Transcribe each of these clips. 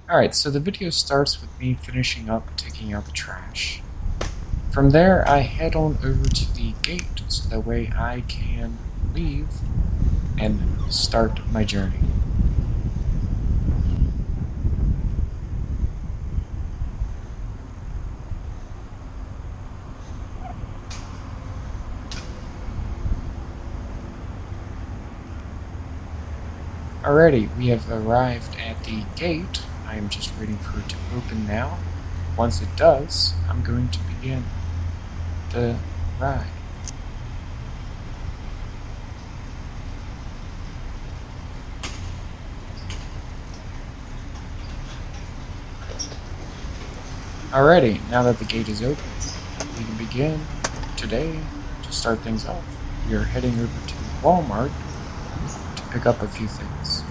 Alright, so the video starts with me finishing up taking out the trash. From there, I head on over to the gate so that way I can leave and start my journey. Alrighty, we have arrived at the gate. I am just waiting for it to open now. Once it does, I'm going to begin the ride. Alrighty, now that the gate is open, we can begin today to start things off. We are heading over to Walmart to pick up a few things.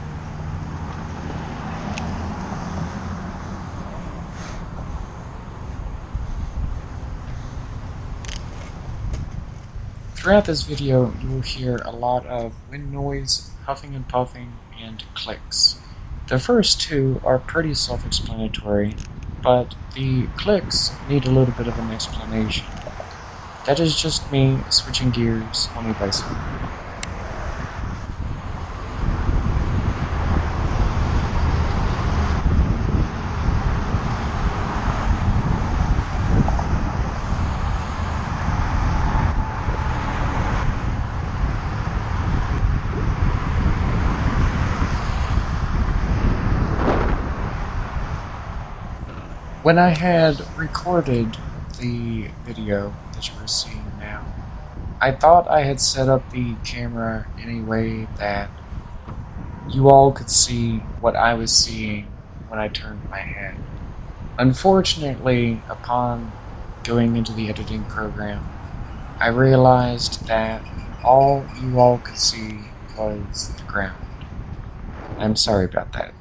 Throughout this video, you will hear a lot of wind noise, huffing and puffing, and clicks. The first two are pretty self-explanatory, but the clicks need a little bit of an explanation. That is just me switching gears on a bicycle. When I had recorded the video that you are seeing now, I thought I had set up the camera in a way that you all could see what I was seeing when I turned my head. Unfortunately, upon going into the editing program, I realized that all you all could see was the ground. I'm sorry about that.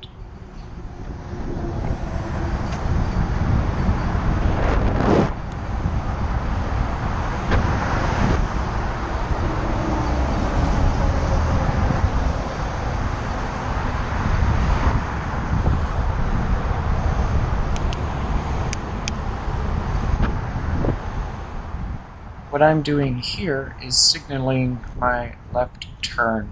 What I'm doing here is signaling my left turn.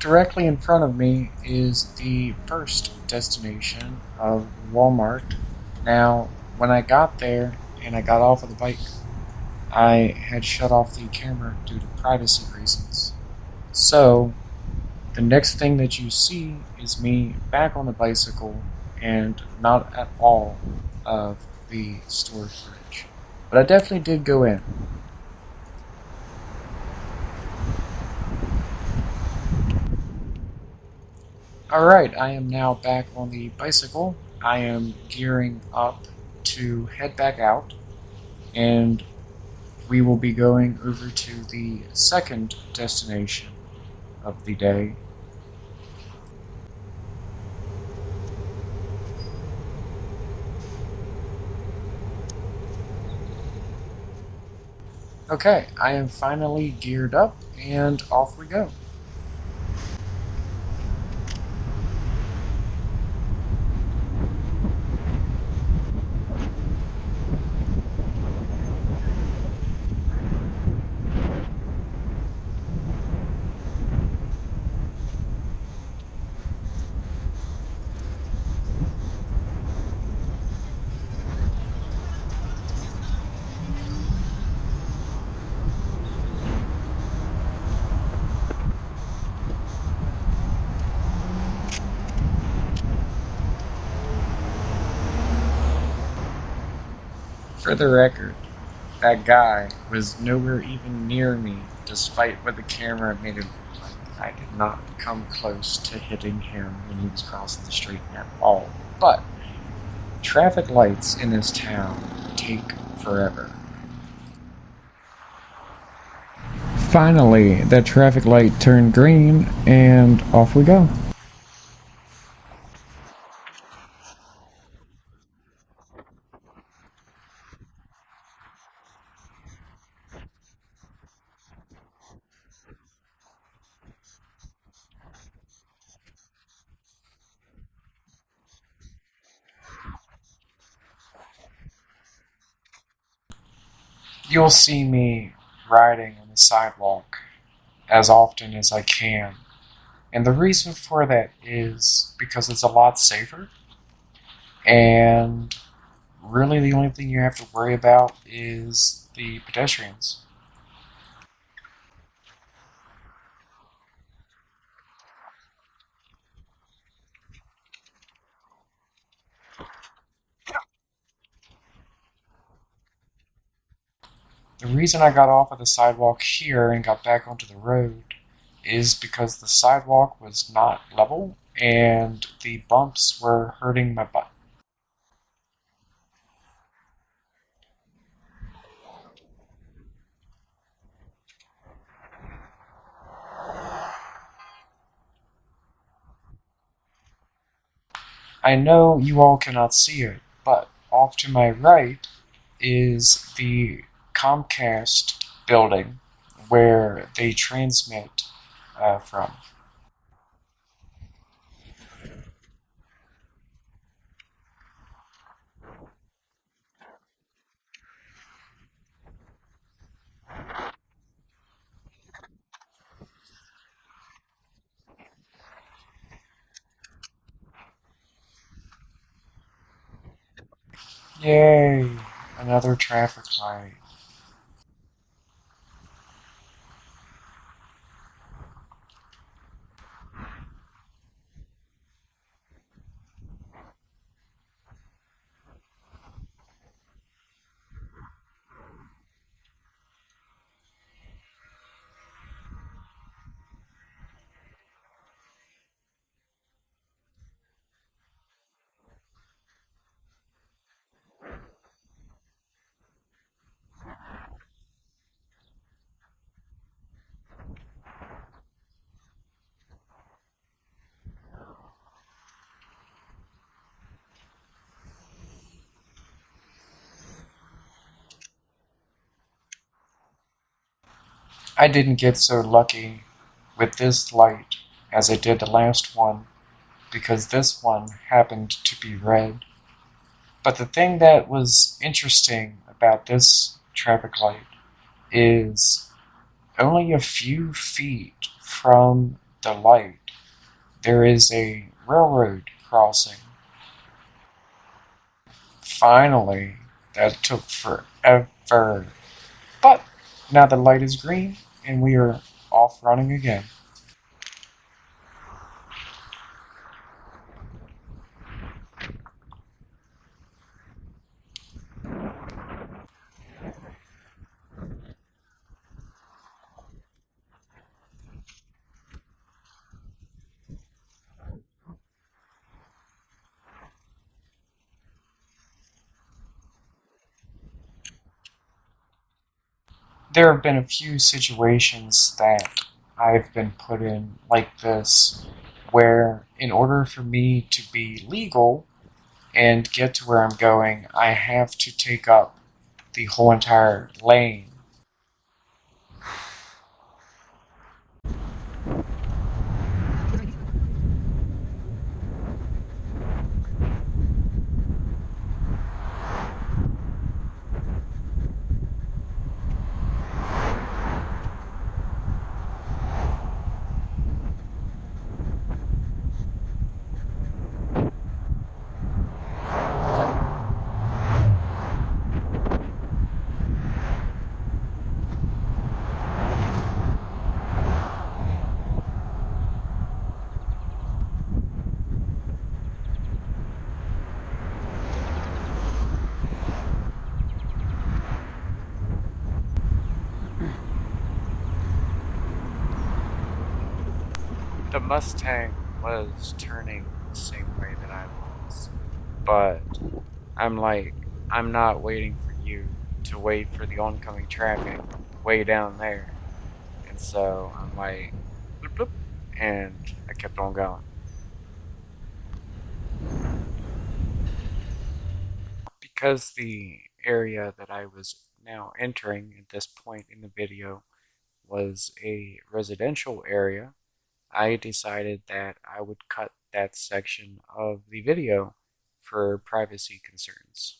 Directly in front of me is the first destination of Walmart. Now, when I got there and I got off of the bike, I had shut off the camera due to privacy reasons. So, the next thing that you see is me back on the bicycle and not at all of the storage fridge. But I definitely did go in. Alright, I am now back on the bicycle. I am gearing up to head back out, and we will be going over to the second destination of the day. Okay, I am finally geared up, and off we go. For the record, that guy was nowhere even near me, despite what the camera made it look like. I did not come close to hitting him when he was crossing the street at all. But traffic lights in this town take forever. Finally, that traffic light turned green, and off we go. You'll see me riding on the sidewalk as often as I can. And the reason for that is because it's a lot safer, and really the only thing you have to worry about is the pedestrians. The reason I got off of the sidewalk here and got back onto the road is because the sidewalk was not level and the bumps were hurting my butt. I know you all cannot see it, but off to my right is the Comcast building where they transmit from. Yay! Another traffic light. I didn't get so lucky with this light as I did the last one because this one happened to be red. But the thing that was interesting about this traffic light is only a few feet from the light there is a railroad crossing. Finally, that took forever. But now the light is green and we are off running again. There have been a few situations that I've been put in like this where, in order for me to be legal and get to where I'm going, I have to take up the whole entire lane. The Mustang was turning the same way that I was, but I'm like, I'm not waiting for you to wait for the oncoming traffic way down there. And so I'm like, bloop, bloop, and I kept on going. Because the area that I was now entering at this point in the video was a residential area, I decided that I would cut that section of the video for privacy concerns.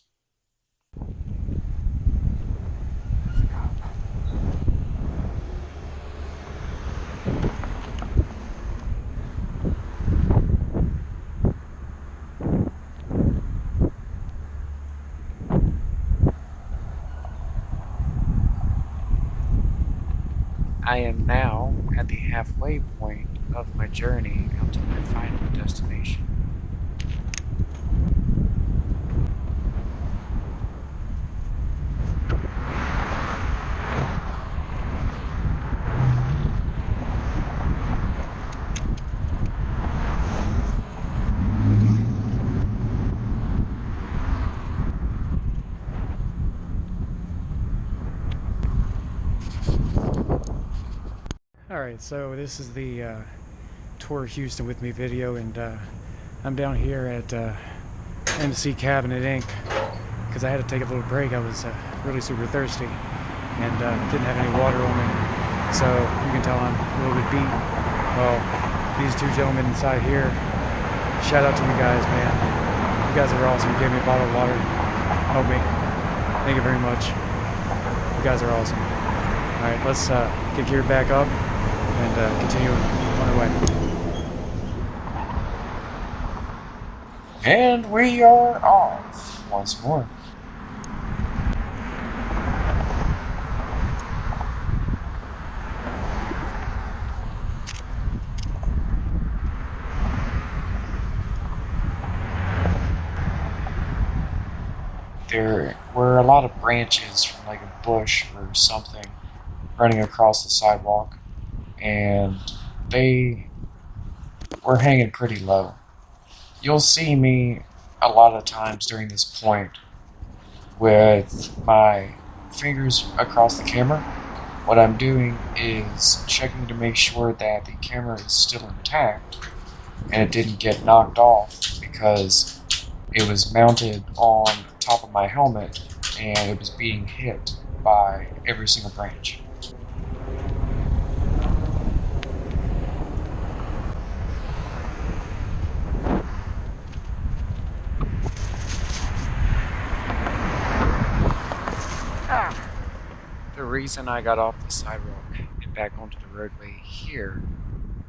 I am now at the halfway point of my journey out to my final destination. Alright, so this is the Tour Houston with me video, and I'm down here at MC Cabinet Inc. because I had to take a little break. I was really super thirsty and didn't have any water on me, so you can tell I'm a little bit beat. Well, these two gentlemen inside here, shout out to you guys, man. You guys are awesome. You gave me a bottle of water, help me. Thank you very much. You guys are awesome. Alright, let's get geared back up and continue on our way. And we are off once more. There were a lot of branches from like a bush or something running across the sidewalk, and they were hanging pretty low. You'll see me a lot of times during this point with my fingers across the camera. What I'm doing is checking to make sure that the camera is still intact and it didn't get knocked off, because it was mounted on top of my helmet and it was being hit by every single branch. The reason I got off the sidewalk and back onto the roadway here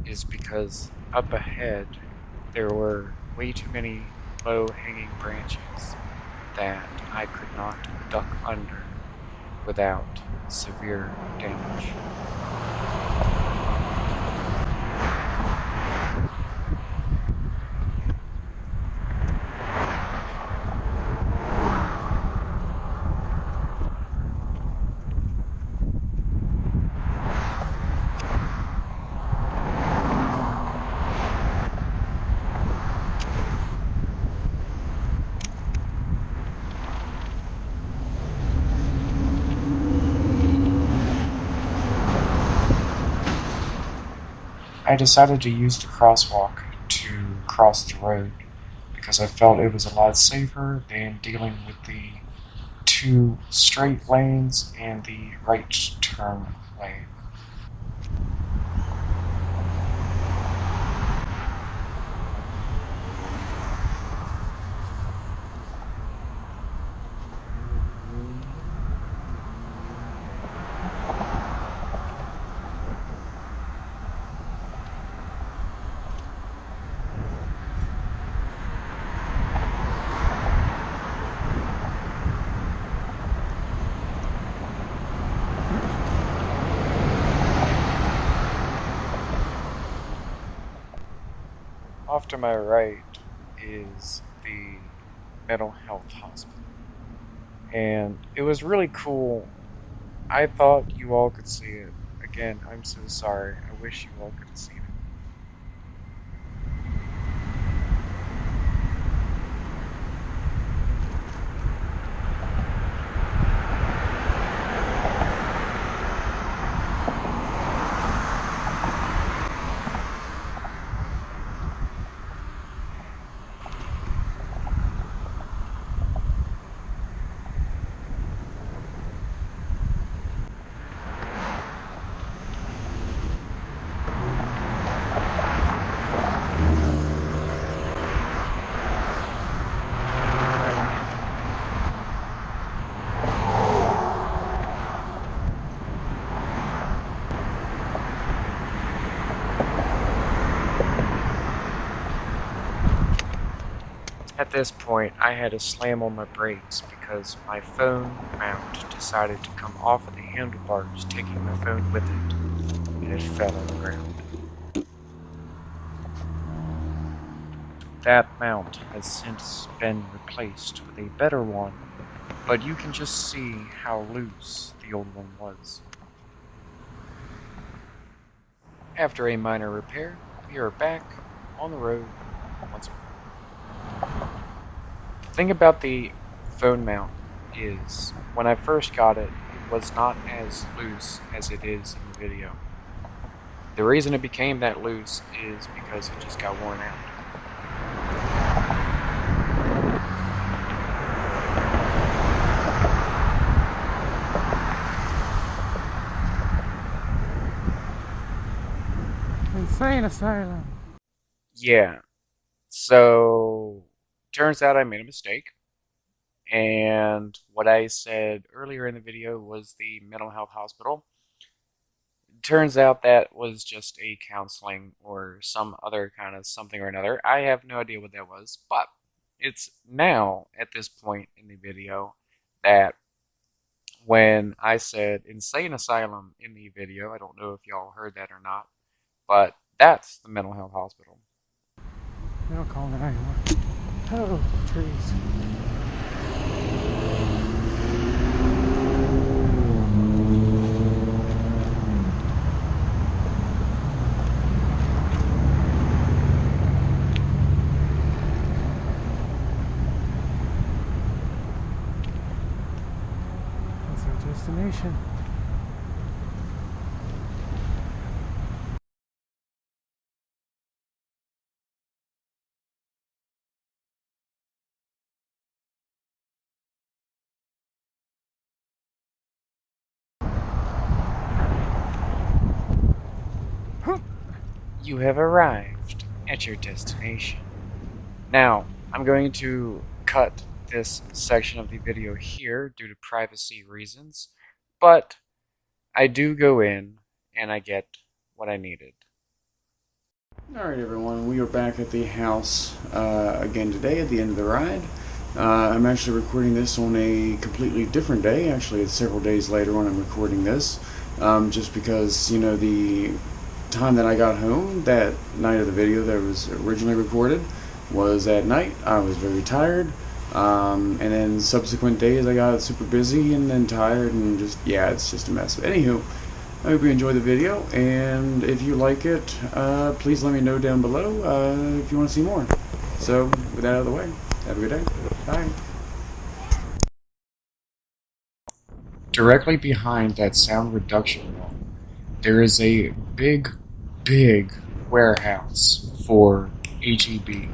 is because up ahead there were way too many low-hanging branches that I could not duck under without severe damage. I decided to use the crosswalk to cross the road because I felt it was a lot safer than dealing with the two straight lanes and the right turn lane. Off to my right is the mental health hospital, and it was really cool. I thought you all could see it. Again, I'm so sorry. I wish you all could have seen it. At this point, I had to slam on my brakes because my phone mount decided to come off of the handlebars, taking my phone with it, and it fell on the ground. That mount has since been replaced with a better one, but you can just see how loose the old one was. After a minor repair, we are back on the road once more. The thing about the phone mount is, when I first got it, it was not as loose as it is in the video. The reason it became that loose is because it just got worn out. Insane asylum. Yeah, so turns out I made a mistake. And what I said earlier in the video was the mental health hospital. Turns out that was just a counseling or some other kind of something or another. I have no idea what that was, but it's now at this point in the video that when I said insane asylum in the video, I don't know if y'all heard that or not, but that's the mental health hospital. They don't call them that anymore. Oh, trees. That's our destination. You have arrived at your destination. Now, I'm going to cut this section of the video here due to privacy reasons, but I do go in and I get what I needed. Alright everyone, we are back at the house again today at the end of the ride. I'm actually recording this on a completely different day. Actually, it's several days later when I'm recording this, just because, you know, the time that I got home that night of the video that was originally recorded was at night. I was very tired, and then subsequent days I got super busy and then tired and just, yeah, it's just a mess. But anywho, I hope you enjoy the video, and if you like it, please let me know down below if you want to see more. So, with that out of the way, have a good day. Bye. Directly behind that sound reduction wall, there is a big warehouse for HEB.